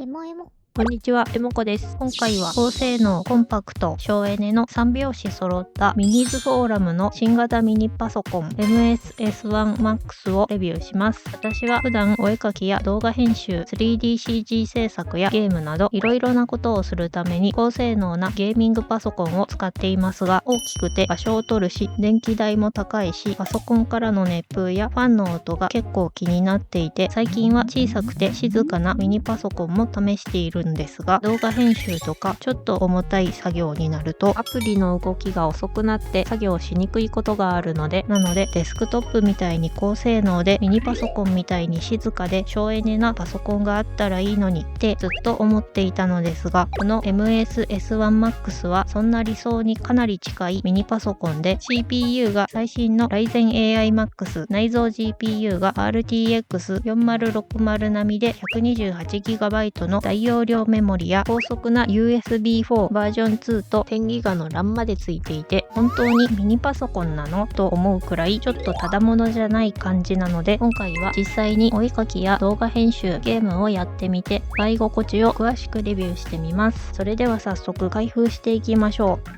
エモエモ。こんにちは、エモコです。今回は高性能、コンパクト、省エネの3拍子揃ったミニーズフォーラムの新型ミニパソコン MS-S1Max をレビューします。私は普段お絵描きや動画編集、3DCG 制作やゲームなどいろいろなことをするために高性能なゲーミングパソコンを使っていますが、大きくて場所を取るし、電気代も高いし、パソコンからの熱風やファンの音が結構気になっていて、最近は小さくて静かなミニパソコンも試しているんですが、動画編集とかちょっと重たい作業になるとアプリの動きが遅くなって作業しにくいことがあるので、デスクトップみたいに高性能でミニパソコンみたいに静かで省エネなパソコンがあったらいいのにってずっと思っていたのですが、この MS-S1Max はそんな理想にかなり近いミニパソコンで、 CPU が最新の Ryzen AI Max、 内蔵 GPU が RTX4060 並みで 128GB の大容量メモリや高速な USB4 バージョン2と 10GB の RAM までついていて、本当にミニパソコンなのと思うくらいちょっとただものじゃない感じなので、今回は実際にお絵描きや動画編集、ゲームをやってみて使い心地を詳しくレビューしてみます。それでは早速開封していきましょう。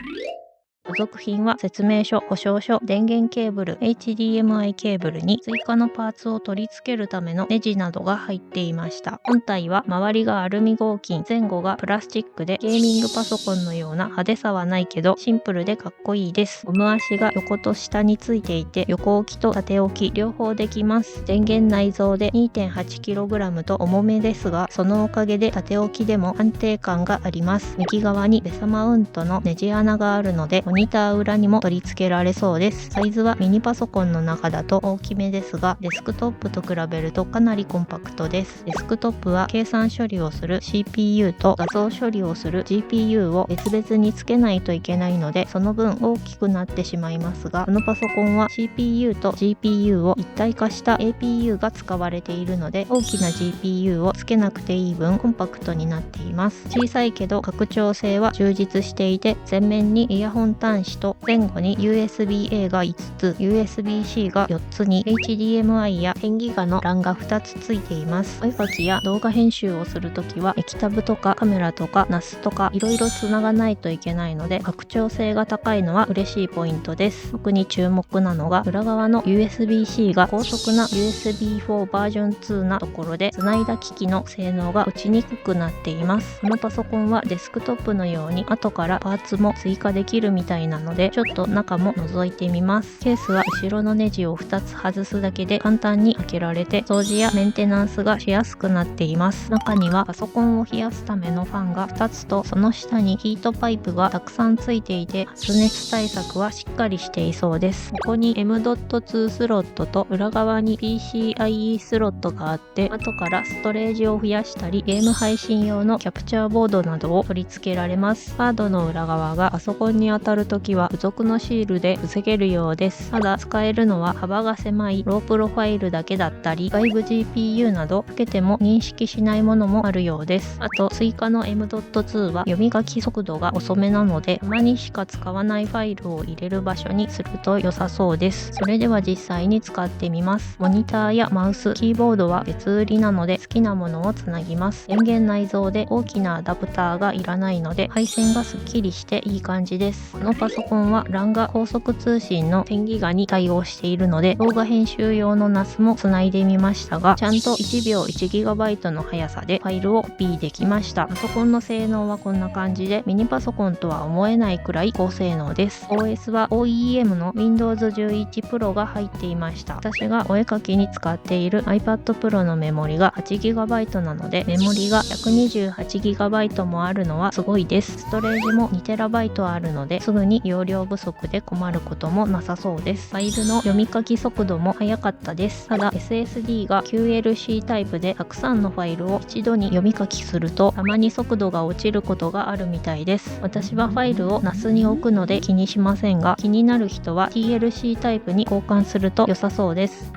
付属品は説明書、保証書、電源ケーブル、HDMI ケーブルに追加のパーツを取り付けるためのネジなどが入っていました。本体は周りがアルミ合金、前後がプラスチックで、ゲーミングパソコンのような派手さはないけどシンプルでかっこいいです。ゴム足が横と下についていて、横置きと縦置き両方できます。電源内蔵で 2.8kg と重めですが、そのおかげで縦置きでも安定感があります。右側にベサマウントのネジ穴があるので、モニター裏にも取り付けられそうです。サイズはミニパソコンの中だと大きめですが、デスクトップと比べるとかなりコンパクトです。デスクトップは計算処理をする CPU と画像処理をする GPU を別々につけないといけないので、その分大きくなってしまいますが、このパソコンは CPU と GPU を一体化した APU が使われているので、大きな GPU をつけなくていい分コンパクトになっています。小さいけど拡張性は充実していて、前面にイヤホン端子と前後に USB-A が5つ、USB-C が4つに HDMI や 10GB の LAN が2つついています。お絵描きや動画編集をするときは液タブとかカメラとか NAS とかいろいろつながないといけないので、拡張性が高いのは嬉しいポイントです。特に注目なのが裏側の USB-C が高速な USB4 バージョン2なところで、つないだ機器の性能が落ちにくくなっています。このパソコンはデスクトップのように後からパーツも追加できるみたいなので、ちょっと中も覗いてみます。ケースは後ろのネジを2つ外すだけで簡単に開けられて、掃除やメンテナンスがしやすくなっています。中にはパソコンを冷やすためのファンが2つと、その下にヒートパイプがたくさんついていて、発熱対策はしっかりしていそうです。ここに M.2 スロットと裏側に PCIe スロットがあって、後からストレージを増やしたりゲーム配信用のキャプチャーボードなどを取り付けられます。カードの裏側がパソコンに当たるときは付属のシールで防げるようです。ただ使えるのは幅が狭いロープロファイルだけだったり、外部 GPU などつけても認識しないものもあるようです。あと追加の M.2 は読み書き速度が遅めなので、たまにしか使わないファイルを入れる場所にすると良さそうです。それでは実際に使ってみます。モニターやマウス、キーボードは別売りなので好きなものをつなぎます。電源内蔵で大きなアダプターがいらないので、配線がすっきりしていい感じです。このパソコンは LAN が高速通信の 10GB に対応しているので、動画編集用の NAS もつないでみましたが、ちゃんと1秒 1GB の速さでファイルをコピーできました。パソコンの性能はこんな感じで、ミニパソコンとは思えないくらい高性能です。 OS は OEM の Windows 11 Pro が入っていました。私がお絵描きに使っている iPad Pro のメモリが 8GB なので、メモリが 128GB もあるのはすごいです。ストレージも 2TB あるので、すぐに容量不足で困ることもなさそうです。ファイルの読み書き速度も速かったです。ただ SSD が QLC タイプでたくさんのファイルを一度に読み書きすると、たまに速度が落ちることがあるみたいです。私はファイルを NAS に置くので気にしませんが、気になる人は TLC タイプに交換すると良さそうです。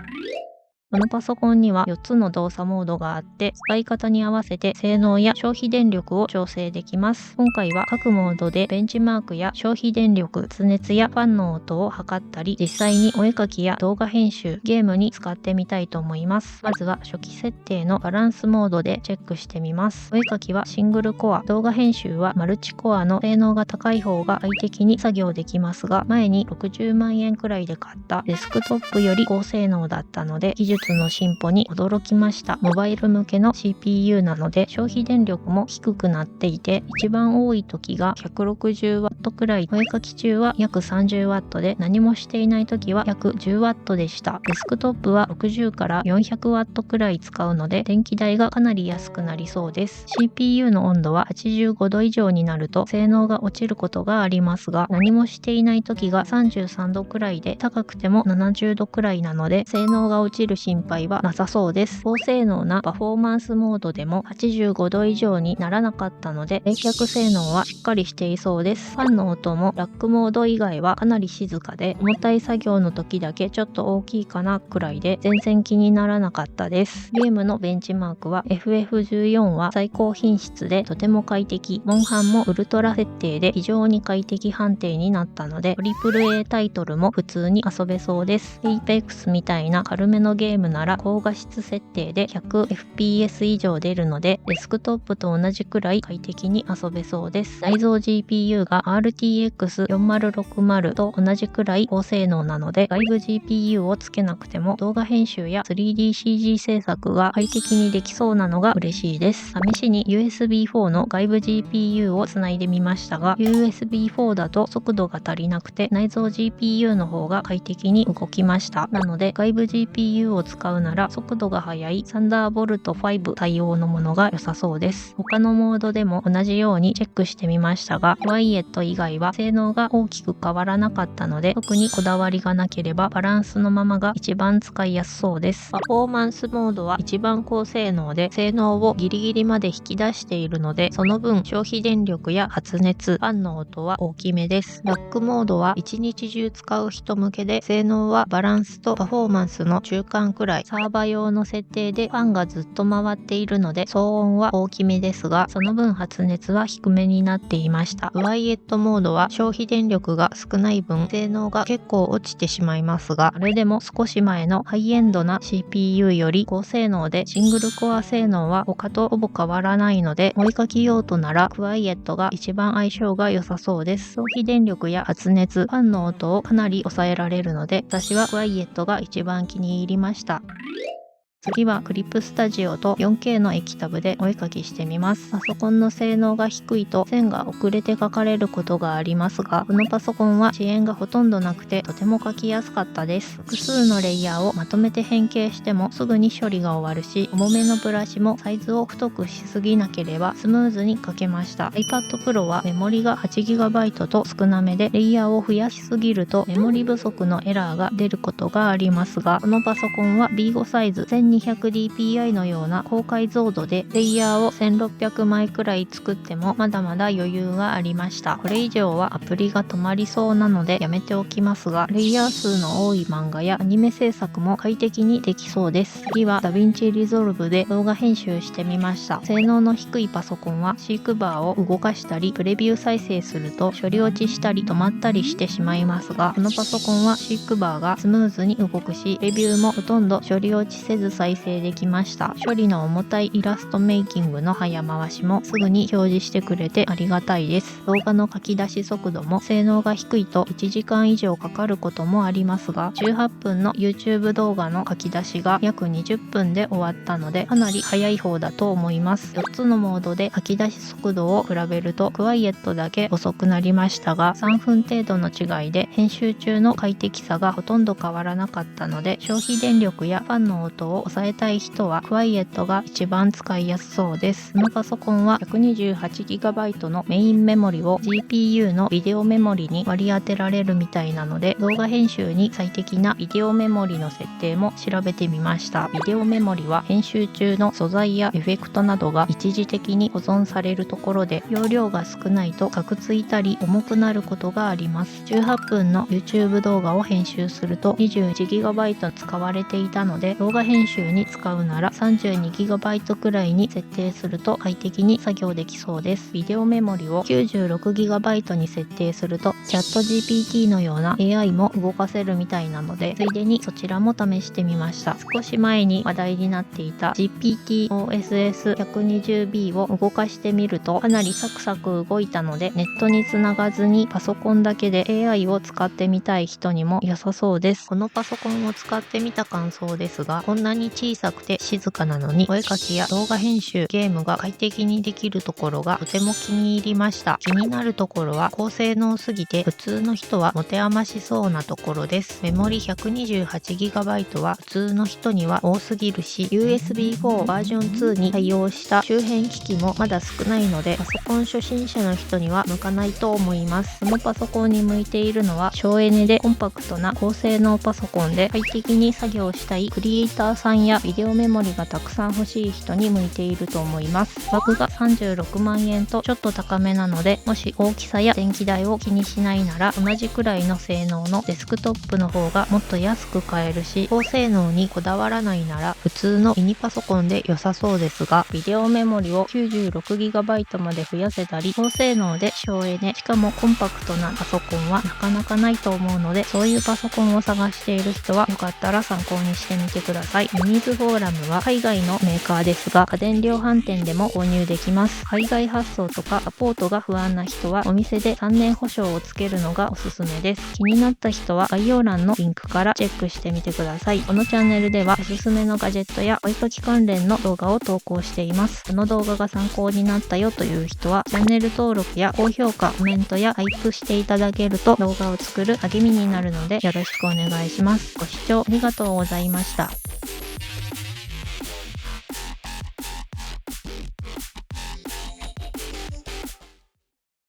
このパソコンには4つの動作モードがあって、使い方に合わせて性能や消費電力を調整できます。今回は各モードでベンチマークや消費電力、発熱やファンの音を測ったり、実際にお絵描きや動画編集、ゲームに使ってみたいと思います。まずは初期設定のバランスモードでチェックしてみます。お絵描きはシングルコア、動画編集はマルチコアの性能が高い方が快適に作業できますが、前に60万円くらいで買ったデスクトップより高性能だったので、技術の進歩に驚きました。モバイル向けの CPU なので消費電力も低くなっていて、一番多い時が 160W くらい、お絵描き中は約 30W で、何もしていない時は約 10W でした。デスクトップは60から 400W くらい使うので、電気代がかなり安くなりそうです。CPU の温度は85度以上になると性能が落ちることがありますが、何もしていない時が33度くらいで、高くても70度くらいなので性能が落ちる心配はなさそうです。高性能なパフォーマンスモードでも85度以上にならなかったので、冷却性能はしっかりしていそうです。ファンの音もラックモード以外はかなり静かで、重たい作業の時だけちょっと大きいかなくらいで全然気にならなかったです。ゲームのベンチマークは FF14 は最高品質でとても快適、モンハンもウルトラ設定で非常に快適判定になったので、AAA タイトルも普通に遊べそうです。Apex みたいな軽めのゲームなら高画質設定で 100fps 以上出るので、デスクトップと同じくらい快適に遊べそうです。内蔵 GPU が RTX4060 と同じくらい高性能なので、外部 GPU をつけなくても動画編集や 3DCG 制作が快適にできそうなのが嬉しいです。試しに USB4 の外部 GPU をつないでみましたが、 USB4 だと速度が足りなくて内蔵 GPU の方が快適に動きました。なので外部 GPU を使うなら速度が速い Thunderbolt 5対応のものが良さそうです。他のモードでも同じようにチェックしてみましたが、クワイエット以外は性能が大きく変わらなかったので、特にこだわりがなければバランスのままが一番使いやすそうです。パフォーマンスモードは一番高性能で、性能をギリギリまで引き出しているので、その分消費電力や発熱、ファンの音は大きめです。ラックモードは一日中使う人向けで、性能はバランスとパフォーマンスの中間くらい、サーバ用の設定でファンがずっと回っているので騒音は大きめですが、その分発熱は低めになっていました。クワイエットモードは消費電力が少ない分性能が結構落ちてしまいますが、それでも少し前のハイエンドな CPU より高性能で、シングルコア性能は他とほぼ変わらないので、お絵描き用途ならクワイエットが一番相性が良さそうです。消費電力や発熱、ファンの音をかなり抑えられるので、私はクワイエットが一番気に入りました。次はクリップスタジオと 4K の液タブでお絵描きしてみます。パソコンの性能が低いと線が遅れて描かれることがありますが、このパソコンは遅延がほとんどなくてとても描きやすかったです。複数のレイヤーをまとめて変形してもすぐに処理が終わるし、重めのブラシもサイズを太くしすぎなければスムーズに描けました。iPad Pro はメモリが 8GB と少なめで、レイヤーを増やしすぎるとメモリ不足のエラーが出ることがありますが、このパソコンは B5 サイズ 1200dpi のような高解像度で、レイヤーを1600枚くらい作ってもまだまだ余裕がありました。これ以上はアプリが止まりそうなのでやめておきますが、レイヤー数の多い漫画やアニメ制作も快適にできそうです。次はダヴィンチリゾルブで動画編集してみました。性能の低いパソコンはシークバーを動かしたりプレビュー再生すると処理落ちしたり止まったりしてしまいますが、このパソコンはシークバーがスムーズに動くし、レビューもほとんど処理落ちせず再生できました。処理の重たいイラストメイキングの早回しもすぐに表示してくれてありがたいです。動画の書き出し速度も性能が低いと1時間以上かかることもありますが、18分の YouTube 動画の書き出しが約20分で終わったので、かなり早い方だと思います。4つのモードで書き出し速度を比べるとクワイエットだけ遅くなりましたが、3分程度の違いで編集中の快適さがほとんど変わらなかったので、消費電力やファンの音を抑えたい人はクワイエットが一番使いやすそうです。このパソコンは 128GB のメインメモリを GPU のビデオメモリに割り当てられるみたいなので、動画編集に最適なビデオメモリの設定も調べてみました。ビデオメモリは編集中の素材やエフェクトなどが一時的に保存されるところで、容量が少ないとカクついたり重くなることがあります。18分の YouTube 動画を編集すると 21GB 使われていたので、動画編習に使うなら 32GB くらいに設定すると快適に作業できそうです。ビデオメモリを 96GB に設定するとチャット GPT のような AI も動かせるみたいなので、ついでにそちらも試してみました。少し前に話題になっていた GPTOSS120B を動かしてみるとかなりサクサク動いたので、ネットにつながずにパソコンだけで AI を使ってみたい人にも良さそうです。このパソコンを使ってみた感想ですが、こんなに小さくて静かなのにお絵かきや動画編集、ゲームが快適にできるところがとても気に入りました。気になるところは高性能すぎて普通の人は持て余しそうなところです。メモリ 128GB は普通の人には多すぎるし、 USB4 バージョン2に対応した周辺機器もまだ少ないので、パソコン初心者の人には向かないと思います。このパソコンに向いているのは省エネでコンパクトな高性能パソコンで、快適に作業したいクリエイターさんやビデオメモリがたくさん欲しい人に向いていると思います。額が36万円とちょっと高めなので、もし大きさや電気代を気にしないなら同じくらいの性能のデスクトップの方がもっと安く買えるし、高性能にこだわらないなら普通のミニパソコンで良さそうですが、ビデオメモリを 96GB まで増やせたり、高性能で省エネ、しかもコンパクトなパソコンはなかなかないと思うので、そういうパソコンを探している人はよかったら参考にしてみてください。ミミズフォーラムは海外のメーカーですが、家電量販店でも購入できます。海外発送とかサポートが不安な人はお店で3年保証をつけるのがおすすめです。気になった人は概要欄のリンクからチェックしてみてください。このチャンネルではおすすめのガジェットやお絵かき関連の動画を投稿しています。この動画が参考になったよという人はチャンネル登録や高評価、コメントやハイプしていただけると動画を作る励みになるのでよろしくお願いします。ご視聴ありがとうございました。